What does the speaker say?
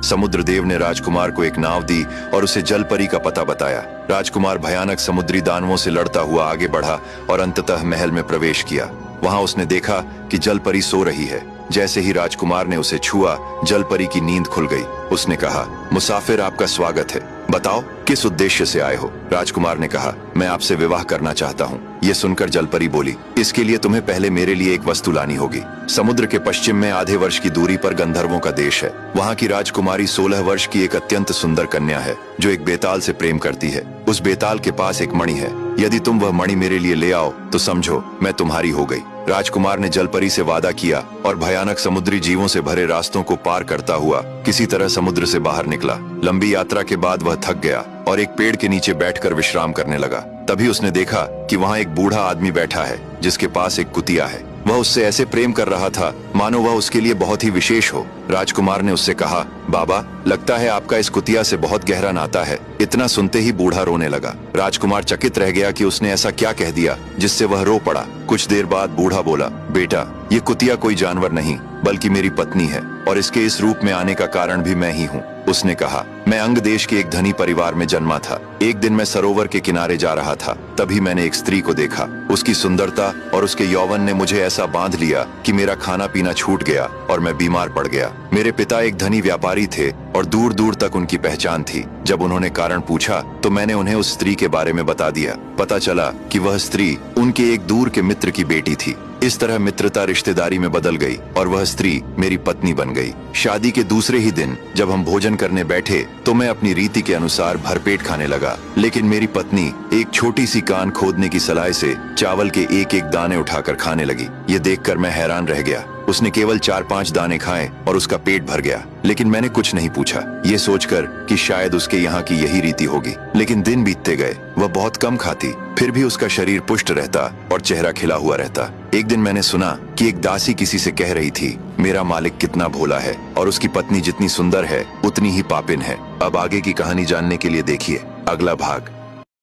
समुद्र देव ने राजकुमार को एक नाव दी और उसे जलपरी का पता बताया। राजकुमार भयानक समुद्री दानवों से लड़ता हुआ आगे बढ़ा और अंततः महल में प्रवेश किया। वहां उसने देखा कि जलपरी सो रही है। जैसे ही राजकुमार ने उसे छुआ, जलपरी की नींद खुल गई। उसने कहा, मुसाफिर, आपका स्वागत है। बताओ, किस उद्देश्य से आए हो? राजकुमार ने कहा, मैं आपसे विवाह करना चाहता हूँ। ये सुनकर जलपरी बोली, इसके लिए तुम्हें पहले मेरे लिए एक वस्तु लानी होगी। समुद्र के पश्चिम में आधे वर्ष की दूरी पर गंधर्वों का देश है। वहाँ की राजकुमारी 16 वर्ष की एक अत्यंत सुंदर कन्या है जो एक बेताल से प्रेम करती है। उस बेताल के पास एक मणि है। यदि तुम वह मणि मेरे लिए ले आओ तो समझो मैं तुम्हारी हो गई। राजकुमार ने जलपरी से वादा किया और भयानक समुद्री जीवों से भरे रास्तों को पार करता हुआ किसी तरह समुद्र से बाहर निकला। लंबी यात्रा के बाद वह थक गया और एक पेड़ के नीचे बैठकर विश्राम करने लगा। तभी उसने देखा कि वहाँ एक बूढ़ा आदमी बैठा है जिसके पास एक कुतिया है। वह उससे ऐसे प्रेम कर रहा था मानो वह उसके लिए बहुत ही विशेष हो। राजकुमार ने उससे कहा, बाबा, लगता है आपका इस कुतिया से बहुत गहरा नाता है। इतना सुनते ही बूढ़ा रोने लगा। राजकुमार चकित रह गया कि उसने ऐसा क्या कह दिया जिससे वह रो पड़ा। कुछ देर बाद बूढ़ा बोला, बेटा, ये कुतिया कोई जानवर नहीं बल्कि मेरी पत्नी है और इसके इस रूप में आने का कारण भी मैं ही हूँ। उसने कहा, मैं अंग देश के एक धनी परिवार में जन्मा था। एक दिन मैं सरोवर के किनारे जा रहा था, तभी मैंने एक स्त्री को देखा। उसकी सुंदरता और उसके यौवन ने मुझे ऐसा बांध लिया कि मेरा खाना पीना छूट गया और मैं बीमार पड़ गया। मेरे पिता एक धनी व्यापारी थे और दूर दूर तक उनकी पहचान थी। जब उन्होंने कारण पूछा तो मैंने उन्हें उस स्त्री के बारे में बता दिया। पता चला कि वह स्त्री उनके एक दूर के मित्र की बेटी थी। इस तरह मित्रता रिश्तेदारी में बदल गई और वह स्त्री मेरी पत्नी बन गई। शादी के दूसरे ही दिन जब हम भोजन करने बैठे तो मैं अपनी रीति के अनुसार भरपेट खाने लगा, लेकिन मेरी पत्नी एक छोटी सी कान खोदने की सलाह से चावल के एक एक दाने उठाकर खाने लगी। ये देखकर मैं हैरान रह गया। उसने केवल 4-5 दाने खाए और उसका पेट भर गया, लेकिन मैंने कुछ नहीं पूछा, ये सोचकर कि शायद उसके यहाँ की यही रीति होगी। लेकिन दिन बीतते गए, वह बहुत कम खाती, फिर भी उसका शरीर पुष्ट रहता और चेहरा खिला हुआ रहता। एक दिन मैंने सुना कि एक दासी किसी से कह रही थी, मेरा मालिक कितना भोला है और उसकी पत्नी जितनी सुंदर है उतनी ही पापिन है। अब आगे की कहानी जानने के लिए देखिए अगला भाग।